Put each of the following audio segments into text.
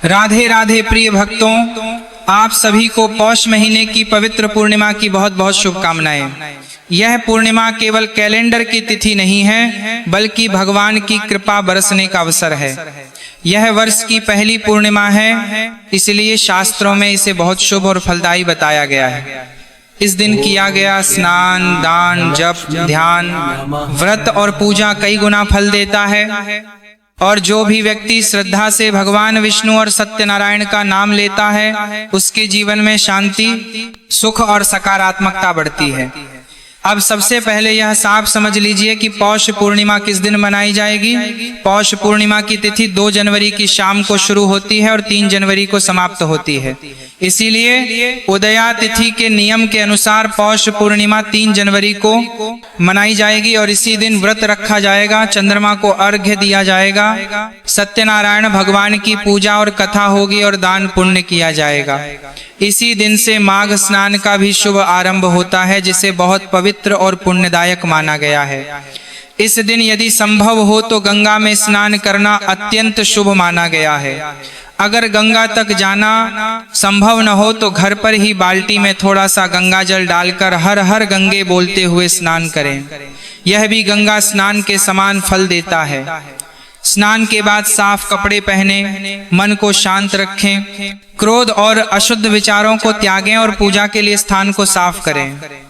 राधे राधे प्रिय भक्तों, आप सभी को पौष महीने की पवित्र पूर्णिमा की बहुत बहुत शुभकामनाएं। यह पूर्णिमा केवल कैलेंडर की तिथि नहीं है, बल्कि भगवान की कृपा बरसने का अवसर है। यह वर्ष की पहली पूर्णिमा है, इसलिए शास्त्रों में इसे बहुत शुभ और फलदायी बताया गया है। इस दिन किया गया स्नान, दान, जप, ध्यान, व्रत और पूजा कई गुना फल देता है। और जो भी व्यक्ति श्रद्धा से भगवान विष्णु और सत्यनारायण का नाम लेता है, उसके जीवन में शांति, सुख और सकारात्मकता बढ़ती है। अब सबसे पहले यह साफ समझ लीजिए कि पौष पूर्णिमा किस दिन मनाई जाएगी। पौष पूर्णिमा की तिथि 2 जनवरी की शाम को शुरू होती है और 3 जनवरी को समाप्त होती है। इसीलिए उदया तिथि के नियम के अनुसार पौष पूर्णिमा 3 जनवरी को मनाई जाएगी और इसी दिन व्रत रखा जाएगा, चंद्रमा को अर्घ्य दिया जाएगा, सत्यनारायण भगवान की पूजा और कथा होगी और दान पुण्य किया जाएगा। इसी दिन से माघ स्नान का भी शुभ आरंभ होता है, जिसे बहुत पवित्र और पुण्यदायक माना गया है। इस दिन यदि संभव हो तो गंगा में स्नान करना अत्यंत शुभ माना गया है। अगर गंगा तक जाना संभव न हो तो घर पर ही बाल्टी में थोड़ा सा गंगा जल डालकर हर हर गंगे बोलते हुए स्नान करें। यह भी गंगा स्नान के समान फल देता है। स्नान के बाद साफ कपड़े पहने, मन को शांत रखें, क्रोध और अशुद्ध विचारों को त्यागें और पूजा के लिए स्थान को साफ करें।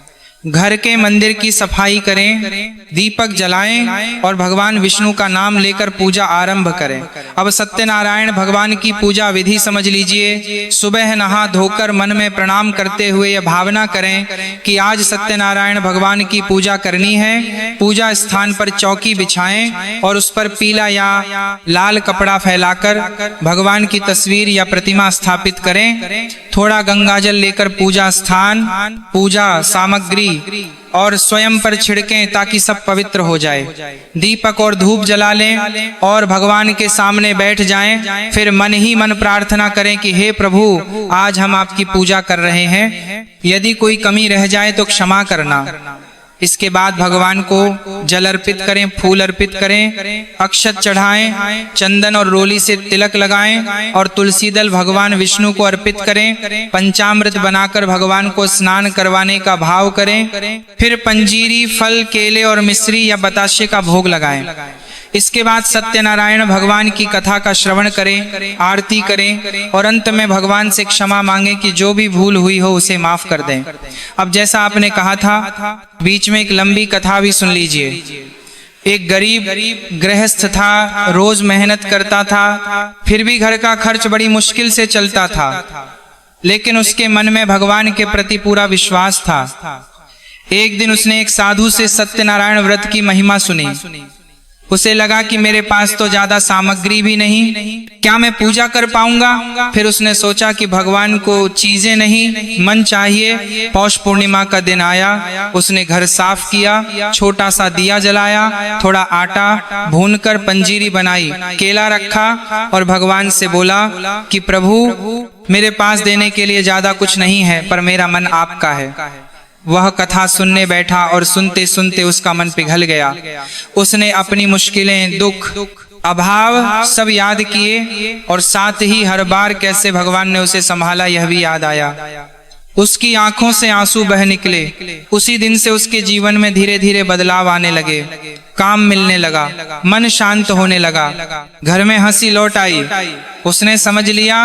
घर के मंदिर की सफाई करें, दीपक जलाएं और भगवान विष्णु का नाम लेकर पूजा आरंभ करें। अब सत्यनारायण भगवान की पूजा विधि समझ लीजिए। सुबह नहा धोकर मन में प्रणाम करते हुए यह भावना करें कि आज सत्यनारायण भगवान की पूजा करनी है। पूजा स्थान पर चौकी बिछाएं और उस पर पीला या लाल कपड़ा फैलाकर भगवान की तस्वीर या प्रतिमा स्थापित करें। थोड़ा गंगाजल लेकर पूजा स्थान, पूजा सामग्री और स्वयं पर छिड़कें ताकि सब पवित्र हो जाए। दीपक और धूप जला लें और भगवान के सामने बैठ जाएं। फिर मन ही मन प्रार्थना करें कि हे प्रभु, आज हम आपकी पूजा कर रहे हैं, यदि कोई कमी रह जाए तो क्षमा करना। इसके बाद भगवान को जल अर्पित करें, फूल अर्पित करें, अक्षत चढ़ाएं, चंदन और रोली से तिलक लगाएं और तुलसी दल भगवान विष्णु को अर्पित करें। पंचामृत बनाकर भगवान को स्नान करवाने का भाव करें। फिर पंजीरी, फल, केले और मिश्री या बताशे का भोग लगाएं। इसके बाद सत्यनारायण भगवान की कथा का श्रवण करें, आरती करें और अंत में भगवान से क्षमा मांगें कि जो भी भूल हुई हो उसे माफ कर दें। अब जैसा आपने कहा था, बीच में एक लंबी कथा भी सुन लीजिए। एक गरीब गृहस्थ था, रोज मेहनत करता था, फिर भी घर का खर्च बड़ी मुश्किल से चलता था, लेकिन उसके मन में भगवान के प्रति पूरा विश्वास था। एक दिन उसने एक साधु से सत्यनारायण व्रत की महिमा सुनी। उसे लगा कि मेरे पास तो ज्यादा सामग्री भी नहीं, क्या मैं पूजा कर पाऊंगा? फिर उसने सोचा कि भगवान को चीजें नहीं, मन चाहिए। पौष पूर्णिमा का दिन आया, उसने घर साफ किया, छोटा सा दिया जलाया, थोड़ा आटा भूनकर पंजीरी बनाई, केला रखा और भगवान से बोला कि प्रभु, मेरे पास देने के लिए ज्यादा कुछ नहीं है, पर मेरा मन आपका है। वह कथा सुनने बैठा और सुनते सुनते उसका मन पिघल गया। उसने अपनी मुश्किलें, दुख, अभाव सब याद किए और साथ ही हर बार कैसे भगवान ने उसे संभाला यह भी याद आया। उसकी आंखों से आंसू बह निकले। उसी दिन से उसके जीवन में धीरे धीरे बदलाव आने लगे, काम मिलने लगा, मन शांत होने लगा, घर में हंसी लौट आई। उसने समझ लिया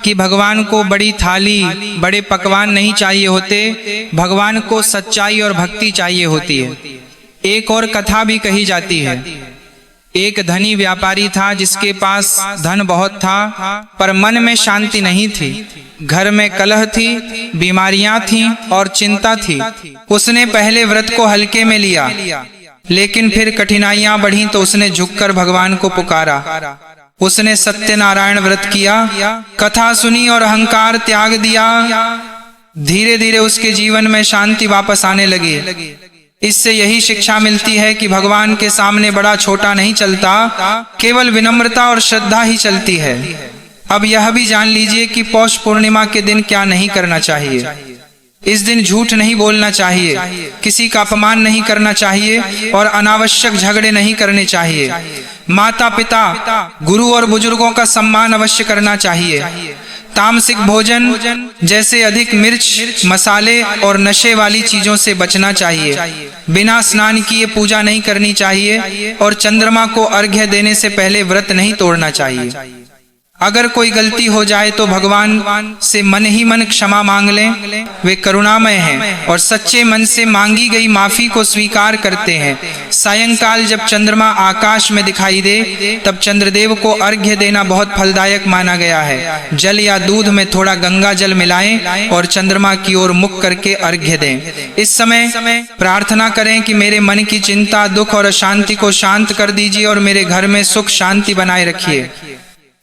कि भगवान को बड़ी थाली, बड़े पकवान नहीं चाहिए होते, भगवान को सच्चाई और भक्ति चाहिए होती है। एक और कथा भी कही जाती है। एक धनी व्यापारी था जिसके पास धन बहुत था, पर मन में शांति नहीं थी। घर में कलह थी, बीमारियां थीं और चिंता थी। उसने पहले व्रत को हल्के में लिया, लेकिन फिर कठिनाइयां बढ़ी तो उसने झुककर भगवान को पुकारा। उसने सत्यनारायण व्रत किया, कथा सुनी और अहंकार त्याग दिया। धीरे धीरे उसके जीवन में शांति वापस आने लगी। इससे यही शिक्षा मिलती है कि भगवान के सामने बड़ा छोटा नहीं चलता, केवल विनम्रता और श्रद्धा ही चलती है। अब यह भी जान लीजिए कि पौष पूर्णिमा के दिन क्या नहीं करना चाहिए। इस दिन झूठ नहीं बोलना चाहिए, किसी का अपमान नहीं करना चाहिए और अनावश्यक झगड़े नहीं करने चाहिए। माता पिता, गुरु और बुजुर्गों का सम्मान अवश्य करना चाहिए। तामसिक भोजन जैसे अधिक मिर्च, मसाले और नशे वाली चीजों से बचना चाहिए। बिना स्नान किए पूजा नहीं करनी चाहिए और चंद्रमा को अर्घ्य देने से पहले व्रत नहीं तोड़ना चाहिए। अगर कोई गलती हो जाए तो भगवान से मन ही मन क्षमा मांग लें। वे करुणामय हैं और सच्चे मन से मांगी गई माफी को स्वीकार करते हैं। सायंकाल जब चंद्रमा आकाश में दिखाई दे तब चंद्रदेव को अर्घ्य देना बहुत फलदायक माना गया है। जल या दूध में थोड़ा गंगा जल मिलाएं और चंद्रमा की ओर मुख करके अर्घ्य दें। इस समय प्रार्थना करें कि मेरे मन की चिंता, दुख और अशांति को शांत कर दीजिए और मेरे घर में सुख शांति बनाए रखिए।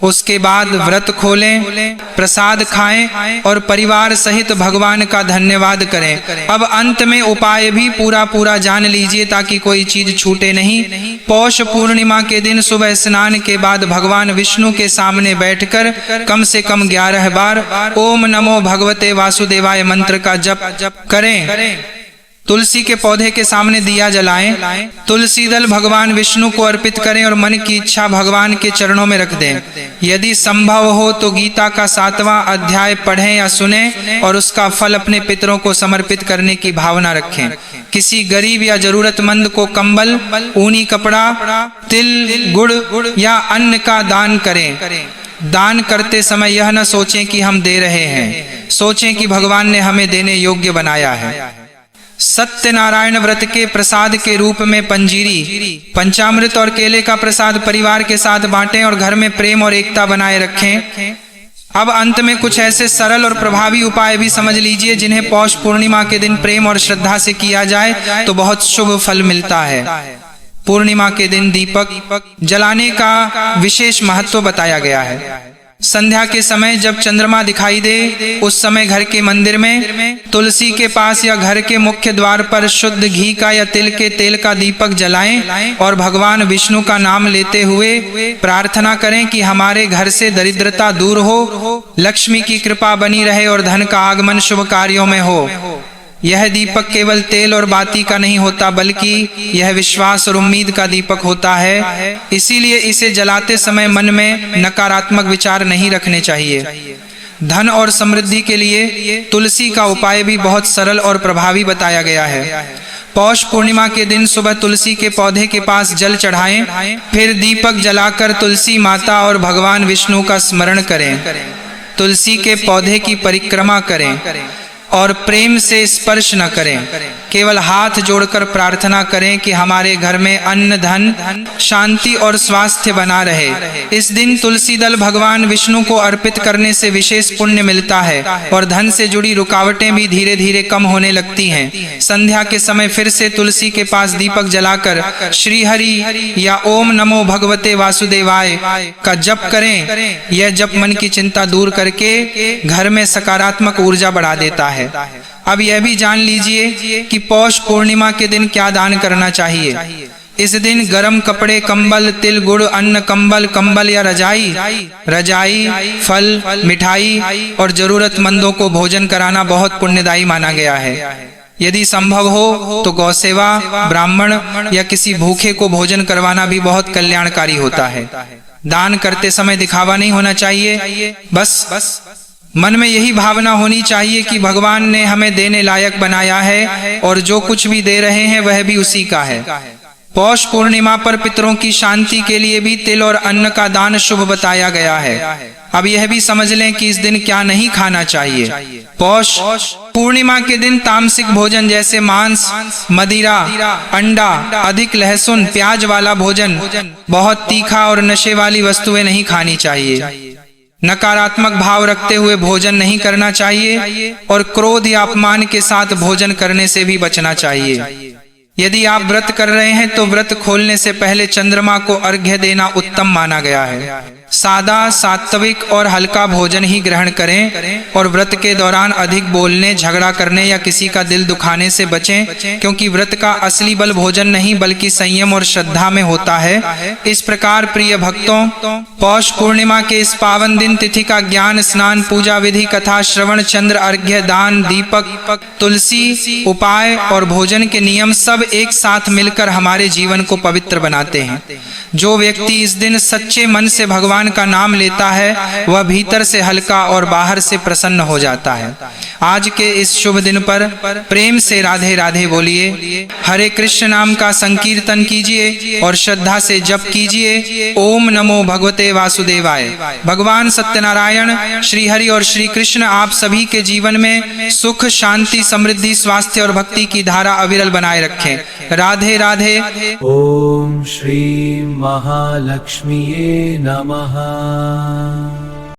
उसके बाद व्रत खोलें, प्रसाद खाएं और परिवार सहित भगवान का धन्यवाद करें। अब अंत में उपाय भी पूरा जान लीजिए ताकि कोई चीज छूटे नहीं। पौष पूर्णिमा के दिन सुबह स्नान के बाद भगवान विष्णु के सामने बैठकर कम से कम 11 बार ओम नमो भगवते वासुदेवाय मंत्र का जप करें। तुलसी के पौधे के सामने दिया जलाएं। तुलसी दल भगवान विष्णु को अर्पित करें और मन की इच्छा भगवान के चरणों में रख दें। यदि संभव हो तो गीता का 7वां अध्याय पढ़ें या सुनें और उसका फल अपने पितरों को समर्पित करने की भावना रखें। किसी गरीब या जरूरतमंद को कंबल, ऊनी कपड़ा, तिल, गुड़ या अन्न का दान करें। दान करते समय यह न सोचें कि हम दे रहे हैं, सोचें कि भगवान ने हमें देने योग्य बनाया है। सत्यनारायण व्रत के प्रसाद के रूप में पंजीरी, पंचामृत और केले का प्रसाद परिवार के साथ बांटें और घर में प्रेम और एकता बनाए रखें। अब अंत में कुछ ऐसे सरल और प्रभावी उपाय भी समझ लीजिए जिन्हें पौष पूर्णिमा के दिन प्रेम और श्रद्धा से किया जाए तो बहुत शुभ फल मिलता है। पूर्णिमा के दिन दीपक जलाने का विशेष महत्व बताया गया है। संध्या के समय जब चंद्रमा दिखाई दे उस समय घर के मंदिर में, तुलसी के पास या घर के मुख्य द्वार पर शुद्ध घी का या तिल के तेल का दीपक जलाएं और भगवान विष्णु का नाम लेते हुए प्रार्थना करें कि हमारे घर से दरिद्रता दूर हो, लक्ष्मी की कृपा बनी रहे और धन का आगमन शुभ कार्यों में हो। यह दीपक केवल तेल और बाती का नहीं होता बल्कि यह विश्वास और उम्मीद का दीपक होता है। इसीलिए इसे जलाते समय मन में नकारात्मक विचार नहीं रखने चाहिए। धन और समृद्धि के लिए तुलसी का उपाय भी बहुत सरल और प्रभावी बताया गया है। पौष पूर्णिमा के दिन सुबह तुलसी के पौधे के पास जल चढ़ाएं, फिर दीपक जलाकर तुलसी माता और भगवान विष्णु का स्मरण करें। तुलसी के पौधे की परिक्रमा करें और प्रेम से स्पर्श न करें। केवल हाथ जोड़कर प्रार्थना करें कि हमारे घर में अन्न, धन, शांति और स्वास्थ्य बना रहे। इस दिन तुलसी दल भगवान विष्णु को अर्पित करने से विशेष पुण्य मिलता है और धन से जुड़ी रुकावटें भी धीरे धीरे कम होने लगती हैं। संध्या के समय फिर से तुलसी के पास दीपक जलाकर श्री हरि या ओम नमो भगवते वासुदेवाय का जप करें। यह जप मन की चिंता दूर करके घर में सकारात्मक ऊर्जा बढ़ा देता है। अब यह भी जान लीजिए कि पौष पूर्णिमा के दिन क्या दान करना चाहिए। इस दिन गरम कपड़े, कंबल, तिल, गुड़, अन्न, कंबल या रजाई, फल, मिठाई और जरूरतमंदों को भोजन कराना बहुत पुण्यदायी माना गया है। यदि संभव हो तो गौसेवा, ब्राह्मण या किसी भूखे को भोजन करवाना भी बहुत कल्याणकारी होता है। दान करते समय दिखावा नहीं होना चाहिए, बस मन में यही भावना होनी चाहिए कि भगवान ने हमें देने लायक बनाया है और जो कुछ भी दे रहे हैं वह भी उसी का है। पौष पूर्णिमा पर पितरों की शांति के लिए भी तिल और अन्न का दान शुभ बताया गया है। अब यह भी समझ लें कि इस दिन क्या नहीं खाना चाहिए। पौष पूर्णिमा के दिन तामसिक भोजन जैसे मांस, मदिरा, अंडा, अधिक लहसुन, प्याज वाला भोजन, बहुत तीखा और नशे वाली वस्तुएं नहीं खानी चाहिए। नकारात्मक भाव रखते हुए भोजन नहीं करना चाहिए और क्रोध या अपमान के साथ भोजन करने से भी बचना चाहिए। यदि आप व्रत कर रहे हैं तो व्रत खोलने से पहले चंद्रमा को अर्घ्य देना उत्तम माना गया है। सादा, सात्विक और हल्का भोजन ही ग्रहण करें और व्रत के दौरान अधिक बोलने, झगड़ा करने या किसी का दिल दुखाने से बचें, क्योंकि व्रत का असली बल भोजन नहीं बल्कि संयम और श्रद्धा में होता है। इस प्रकार प्रिय भक्तों, पौष पूर्णिमा के इस पावन दिन तिथि का ज्ञान, स्नान, पूजा विधि, कथा श्रवण, चंद्र अर्घ्य, दान, दीपक, तुलसी, उपाय और भोजन के नियम सब एक साथ मिलकर हमारे जीवन को पवित्र बनाते हैं। जो व्यक्ति इस दिन सच्चे मन से भगवान का नाम लेता है वह भीतर से हल्का और बाहर से प्रसन्न हो जाता है। आज के इस शुभ दिन पर प्रेम से राधे राधे बोलिए, हरे कृष्ण नाम का संकीर्तन कीजिए और श्रद्धा से जप कीजिए। ओम नमो भगवते वासुदेवाय। भगवान सत्यनारायण, श्री हरि और श्री कृष्ण आप सभी के जीवन में सुख, शांति, समृद्धि, स्वास्थ्य और भक्ति की धारा अविरल बनाए रखें। राधे राधे। ओम श्री महालक्ष्मीये नमः।